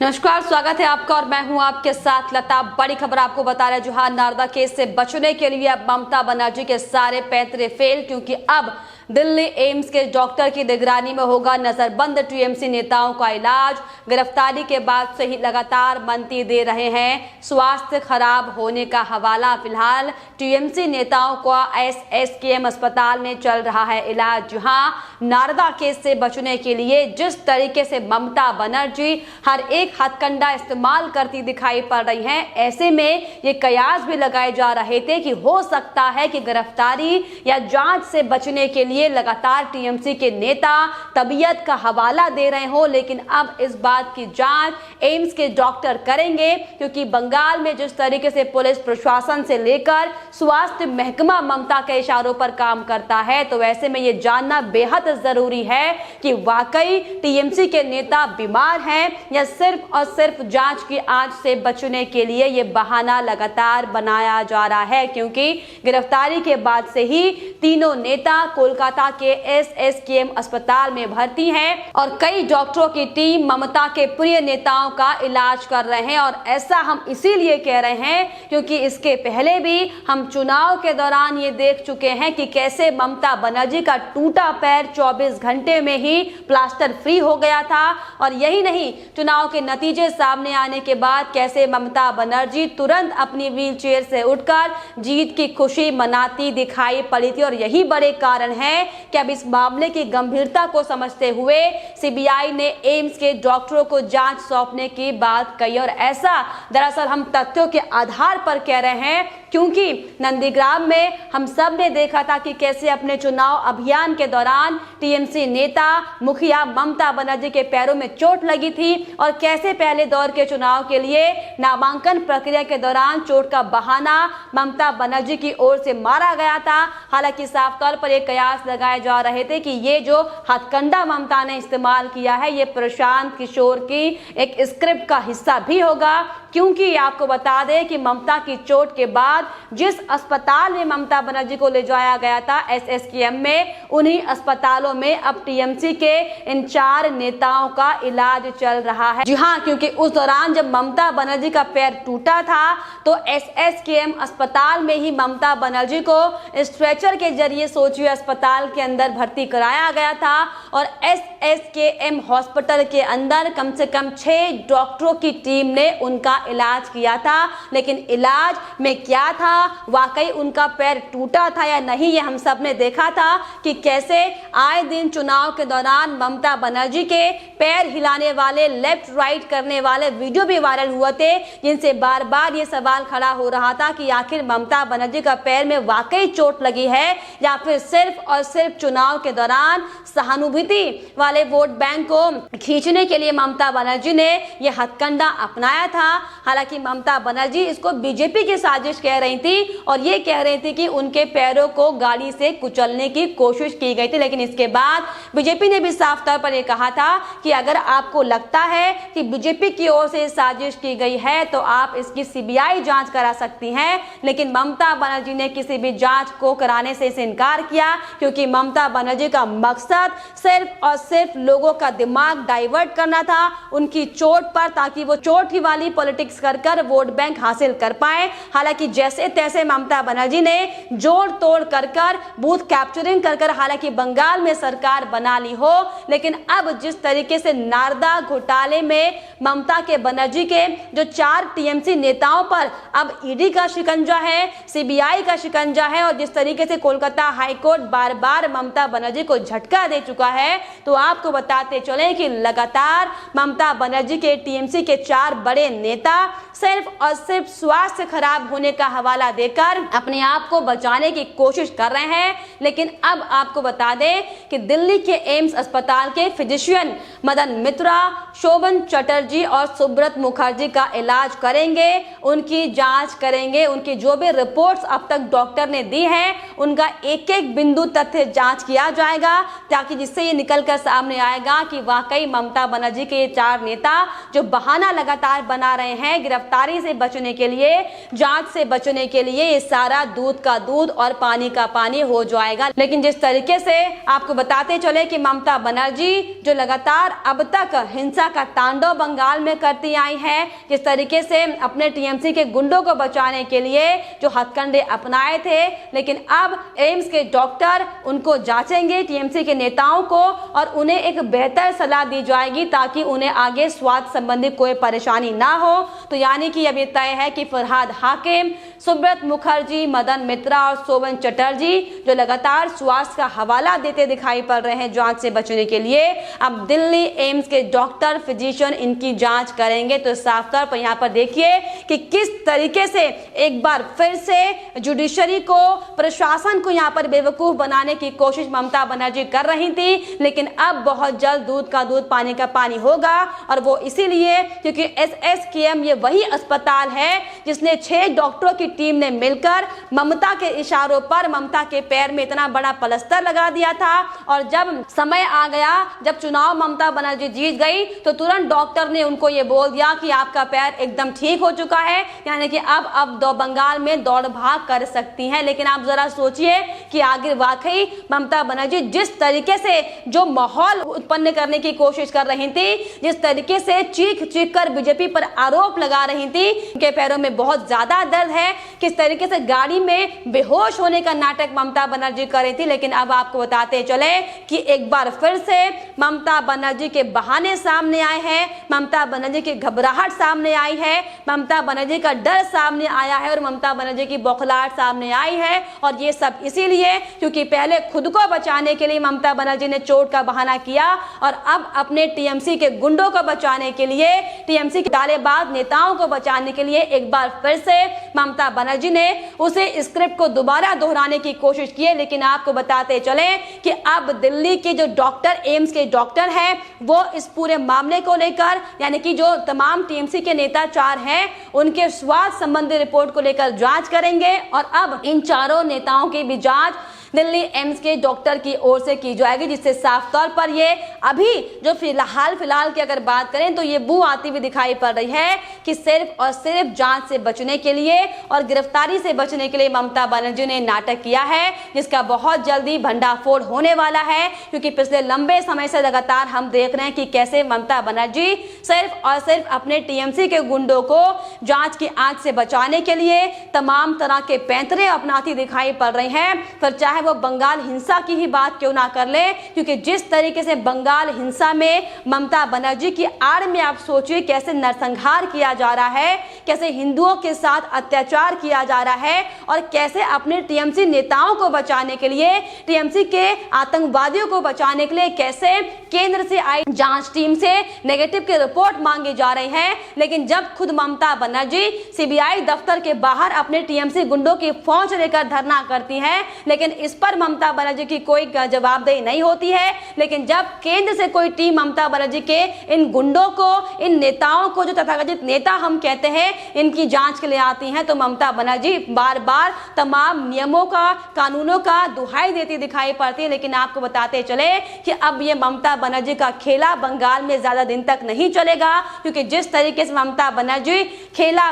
नमस्कार, स्वागत है आपका और मैं हूं आपके साथ लता। बड़ी खबर आपको बता रहे जहां नारदा केस से बचने के लिए अब ममता बनर्जी के सारे पैंतरे फेल, क्योंकि अब दिल्ली एम्स के डॉक्टर की निगरानी में होगा नजरबंद टीएमसी नेताओं का इलाज। गिरफ्तारी के बाद से ही लगातार मंत्री दे रहे हैं स्वास्थ्य खराब होने का हवाला। फिलहाल टीएमसी नेताओं का एसएसकेएम अस्पताल में चल रहा है इलाज, जहां नारदा केस से बचने के लिए जिस तरीके से ममता बनर्जी हर एक हथकंडा इस्तेमाल करती दिखाई पड़ रही हैं, ऐसे में ये कयास भी लगाए जा रहे थे कि हो सकता है कि गिरफ्तारी या जांच से बचने के लिए लगातार टीएमसी के नेता तबीयत का हवाला दे रहे हो। लेकिन अब इस बात की जांच एम्स के डॉक्टर करेंगे, क्योंकि बंगाल में जिस तरीके से पुलिस प्रशासन से लेकर स्वास्थ्य महकमा ममता के इशारों पर काम करता है, तो ऐसे में ये जानना बेहद जरूरी है कि वाकई टीएमसी के नेता बीमार हैं या सिर्फ और सिर्फ जांच की आंच से बचने के लिए ये बहाना लगातार बनाया जा रहा है। क्योंकि गिरफ्तारी के बाद से ही तीनों नेता कोलकाता के एसएसकेएम अस्पताल में भर्ती हैं और कई डॉक्टरों की टीम ममता के प्रिय नेताओं का इलाज कर रहे हैं। और ऐसा हम इसीलिए कह रहे हैं क्योंकि इसके पहले भी हम चुनाव के दौरान ये देख चुके हैं कि कैसे ममता बनर्जी का टूटा पैर 24 घंटे में ही प्लास्टर फ्री हो गया था। और यही नहीं, चुनाव के नतीजे सामने आने के बाद कैसे ममता बनर्जी तुरंत अपनी व्हीलचेयर से उठकर जीत की खुशी मनाती दिखाई पड़ी थी। और यही बड़े कारण है कि अब इस मामले की गंभीरता को समझते हुए सीबीआई ने एम्स के डॉक्टरों को जांच सौंपने की बात कही। और ऐसा दरअसल हम तथ्यों के आधार पर कह रहे हैं, क्योंकि नंदीग्राम में हम सब ने देखा था कि कैसे अपने चुनाव अभियान के दौरान टीएमसी नेता मुखिया ममता बनर्जी के पैरों में चोट लगी थी और कैसे पहले दौर के चुनाव के लिए नामांकन प्रक्रिया के दौरान चोट का बहाना ममता बनर्जी की ओर से मारा गया था। हालांकि साफ तौर पर एक कयास लगाए जा रहे थे कि ये जो हथकंडा ममता ने इस्तेमाल किया है, ये प्रशांत किशोर की एक स्क्रिप्ट का हिस्सा भी होगा। क्योंकि आपको बता दें कि ममता की चोट के बाद जिस अस्पताल में ममता बनर्जी को ले जाया गया था एसएसकेएम में, उन्हीं अस्पतालों में अब टीएमसी के इन 4 नेताओं का इलाज चल रहा है। जी हाँ, क्योंकि उस दौरान जब ममता बनर्जी का पैर टूटा था तो एसएसकेएम अस्पताल में ही ममता बनर्जी को स्ट्रेचर के जरिए सोचिए अस्पताल के अंदर भर्ती कराया गया था। और एसएसकेएम हॉस्पिटल के अंदर कम से कम 6 डॉक्टरों की टीम ने उनका इलाज किया था। लेकिन इलाज में क्या था, वाकई उनका पैर टूटा था या नहीं, ये हम सब ने देखा था कि कैसे आए दिन चुनाव के दौरान ममता बनर्जी के पैर हिलाने वाले, लेफ्ट राइट करने वाले वीडियो भी वायरल हुए थे, जिनसे बार बार ये सवाल खड़ा हो रहा था कि आखिर ममता बनर्जी का पैर में वाकई चोट लगी है या फिर सिर्फ और सिर्फ चुनाव के दौरान सहानुभूति वाले वोट बैंक को खींचने के लिए ममता बनर्जी ने यह हथकंडा अपनाया था। हालांकि ममता बनर्जी इसको बीजेपी की साजिश कह रही थी और ये कह रही थी कि उनके पैरों को गाड़ी से कुचलने की कोशिश की गई थी। लेकिन इसके बाद बीजेपी ने भी साफ तौर पर यह कहा था कि अगर आपको लगता है कि बीजेपी की ओर से साजिश की गई है तो आप इसकी सीबीआई जांच करा सकती हैं। लेकिन ममता बनर्जी ने किसी भी जांच को कराने से इनकार किया, क्योंकि ममता बनर्जी का मकसद सिर्फ और सिर्फ लोगों का दिमाग डाइवर्ट करना था उनकी चोट पर, ताकि वो चोट ही वाली पॉलिटिक्स कर वोट बैंक हासिल कर पाए। हालांकि जैसे तैसे ममता बनर्जी ने जोड़ तोड़ कर बूथ कैप्चरिंग कर हालांकि बंगाल में सरकार बना ली हो। लेकिन अब जिस तरीके से नारदा घोटाले में ममता के बनर्जी के जो 4 टीएमसी नेताओं पर अब ईडी का शिकंजा है, सीबीआई का शिकंजा है, और जिस तरीके से कोलकाता हाईकोर्ट बार बार ममता बनर्जी को झटका दे चुका है, तो आपको बताते चले कि लगातार ममता बनर्जी के टीएमसी के 4 बड़े नेता सिर्फ और सिर्फ स्वास्थ्य खराब होने का हवाला देकर अपने आप को बचाने की कोशिश कर रहे हैं। लेकिन अब आपको बता दें कि दिल्ली के एम्स अस्पताल के फिजिशियन मदन मित्रा, शोभन चटर्जी और सुब्रत मुखर्जी का इलाज करेंगे, उनकी जांच करेंगे। उनकी जो भी रिपोर्ट्स अब तक डॉक्टर ने दी हैं, उनका एक एक बिंदु तथ्य जांच किया जाएगा, ताकि जिससे ये ये निकलकर सामने आएगा कि वाकई ममता बनर्जी के ये 4 नेता जो बहाना लगातार बना रहे हैं गिरफ्तारी से बचने के लिए, जांच से बचने के लिए, ये सारा दूध का दूध और पानी का पानी हो जाएगा। लेकिन जिस तरीके से आपको बताते चले कि ममता बनर्जी जो लगातार अब तक हिंसा का तांडव बंगाल में करती आई है, जिस तरीके से अपने टीएमसी के गुंडों को बचाने के लिए जो हथकंडे अपनाए थे, लेकिन अब एम्स के डॉक्टर उनको जांचेंगे टीएमसी के नेताओं को और उन्हें एक बेहतर सलाह दी जाएगी ताकि उन्हें आगे स्वास्थ्य संबंधी कोई परेशानी ना हो। तो यानी कि अब ये तय है कि फरहाद हाकिम, सुब्रत मुखर्जी, मदन मित्रा और सोवन चटर्जी जो लगातार स्वास्थ्य का हवाला देते दिखाई पड़ रहे हैं जांच से बचने के लिए, अब दिल्ली एम्स के डॉक्टर फिजिशियन इनकी जांच करेंगे। तो साफ तौर पर यहाँ पर देखिए कि किस तरीके से एक बार फिर से जुडिशरी को, प्रशासन को यहाँ पर बेवकूफ बनाने की कोशिश ममता बनर्जी कर रही थी, लेकिन अब बहुत जल्द दूध का दूध पानी का पानी होगा। और वो इसीलिए क्योंकि एसएसकेएम ये वही अस्पताल है जिसने 6 डॉक्टरों की टीम ने मिलकर ममता के इशारों पर ममता के पैर में इतना बड़ा प्लास्टर लगा दिया था। और जब समय आ गया, जब चुनाव ममता बनर्जी जीत गई, तो तुरंत डॉक्टर ने उनको ये बोल दिया कि आपका पैर एकदम ठीक हो चुका है, यानी कि अब बंगाल में दौड़ भाग कर सकती हैं। लेकिन आप जरा सोचिए कि आगे वाकई ममता बनर्जी जिस तरीके से जो माहौल उत्पन्न करने की कोशिश कर रही थी, जिस तरीके से चीख चीख कर बीजेपी पर आरोप लगा रही थी, उनके पैरों में बहुत ज्यादा दर्द है, किस तरीके से गाड़ी में बेहोश होने का नाटक ममता बनर्जी कर रही थी। लेकिन अब आपको बताते चले कि एक बार फिर से ममता बनर्जी के बहाने सामने आए हैं, ममता बनर्जी की घबराहट सामने आई है, ममता बनर्जी का डर सामने आया है और ममता बनर्जी की बौखलाहट सामने आई है। और ये सब इसीलिए क्योंकि पहले खुद को बचाने के लिए ममता बनर्जी ने चोट का बहाना किया और अब अपने टीएमसी के गुंडों को बचाने के लिए, टीएमसी के तालेबाज नेताओं को बचाने के लिए एक बार फिर से ममता बनर्जी ने उसे स्क्रिप्ट को दोबारा दोहराने की कोशिश की है। लेकिन आपको बताते चले कि अब दिल्ली के जो डॉक्टर, एम्स के डॉक्टर हैं, वो इस पूरे मामले को लेकर, यानी कि जो तमाम टीएमसी के नेता 4 हैं, उनके स्वास्थ्य संबंधी रिपोर्ट को लेकर जांच करेंगे। और अब इन 4 नेताओं की भी जांच दिल्ली एम्स के डॉक्टर की ओर से की जाएगी, जिससे साफ तौर पर ये अभी जो फिलहाल की अगर बात करें तो ये बू आती हुई दिखाई पड़ रही है कि सिर्फ और सिर्फ जांच से बचने के लिए और गिरफ्तारी से बचने के लिए ममता बनर्जी ने नाटक किया है, जिसका बहुत जल्दी भंडाफोड़ होने वाला है। क्योंकि पिछले लंबे समय से लगातार हम देख रहे हैं कि कैसे ममता बनर्जी सिर्फ और सिर्फ अपने टीएमसी के गुंडों को जांच की आंच से बचाने के लिए तमाम तरह के पैंतरे अपनाती दिखाई पड़ रही हैं। फिर चाहे वो बंगाल हिंसा की ही बात क्यों ना कर ले, क्योंकि जिस तरीके से बंगाल हिंसा में ममता बनर्जी की आड़ में आप सोचिए कैसे नरसंहार किया जा रहा है, कैसे हिंदुओं के साथ अत्याचार किया जा रहा है और कैसे अपने टीएमसी नेताओं को बचाने के लिए, टीएमसी के आतंकवादियों को बचाने के लिए कैसे केंद्र से आई जांच टीम से नेगेटिव की रिपोर्ट मांगी जा रही है। लेकिन जब खुद ममता बनर्जी सीबीआई दफ्तर के बाहर अपने टीएमसी गुंडों की फौज लेकर धरना करती हैं, लेकिन इस पर ममता बनर्जी की कोई जवाबदेही नहीं होती है। लेकिन जब केंद्र से कोई टीम ममता बनर्जी के इन गुंडों को, इन नेताओं को, जो तथाकथित नेता हम कहते हैं, इनकी जांच के लिए आती हैं, तो ममता बनर्जी बार बार तमाम नियमों का, कानूनों का दुहाई देती दिखाई पड़ती है। लेकिन आपको बताते चले कि अब ये ममता बनर्जी का खेला बंगाल में ज्यादा दिन तक नहीं चलेगा, क्योंकि जिस तरीके से ममता बनर्जी खेला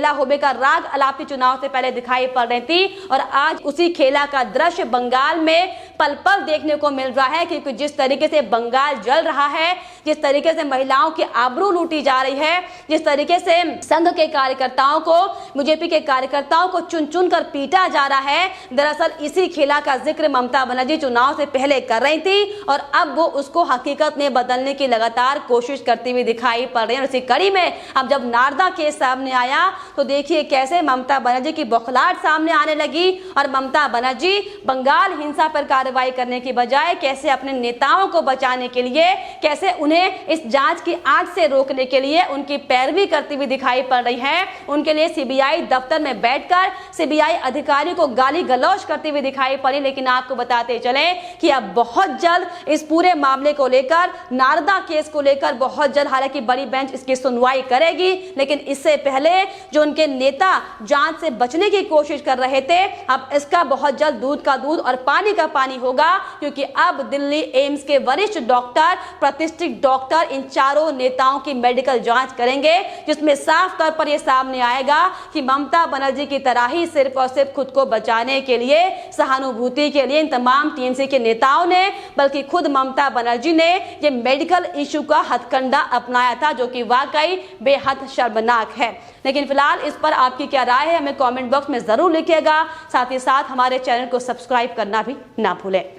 होबे का राग अलापी चुनाव से पहले दिखाई पड़ रही थी और आज उसी खेला का दृश्य बंगाल में पल पल देखने को मिल रहा है। क्योंकि जिस तरीके से बंगाल जल रहा है, जिस तरीके से महिलाओं की आबरू लूटी जा रही है, जिस तरीके से संघ के कार्यकर्ताओं को, बीजेपी के कार्यकर्ताओं को चुन चुन कर पीटा जा रहा है, दरअसल इसी खेला का जिक्र ममता बनर्जी चुनाव से पहले कर रही थी और अब वो उसको हकीकत में बदलने की लगातार कोशिश करती हुई दिखाई पड़ रही है। और इसी कड़ी में अब जब नारदा केस सामने आया तो देखिए कैसे ममता बनर्जी की बौखलाहट सामने आने लगी और ममता बनर्जी बंगाल हिंसा पर कार्रवाई करने की बजाय कैसे अपने नेताओं को बचाने के लिए, कैसे उन्हें उन्हें इस जांच की आग से रोकने के लिए उनकी पैरवी करती हुई दिखाई पड़ रही है। उनके लिए सीबीआई दफ्तर में बैठकर सीबीआई अधिकारी को गाली गलौज करती हुई दिखाई पड़ी। लेकिन आपको बताते चले कि अब बहुत जल्द इस पूरे मामले को लेकर, नारदा केस को लेकर बहुत जल्द, हालांकि बड़ी बेंच इसकी सुनवाई करेगी, लेकिन इससे पहले जो उनके नेता जांच से बचने की कोशिश कर रहे थे, अब इसका बहुत जल्द दूध का दूध और पानी का पानी होगा, क्योंकि अब दिल्ली एम्स के वरिष्ठ डॉक्टर, प्रतिष्ठित डॉक्टर इन चारों नेताओं की मेडिकल जांच करेंगे, जिसमें साफ तौर पर यह सामने आएगा कि ममता बनर्जी की तरह ही सिर्फ और सिर्फ खुद को बचाने के लिए, सहानुभूति के लिए इन तमाम टीएमसी के नेताओं ने, बल्कि खुद ममता बनर्जी ने ये मेडिकल इशू का हथकंडा अपनाया था, जो कि वाकई बेहद शर्मनाक है। लेकिन फिलहाल इस पर आपकी क्या राय है, हमें कमेंट बॉक्स में जरूर लिखिएगा। साथ ही साथ हमारे चैनल को सब्सक्राइब करना भी ना भूलें।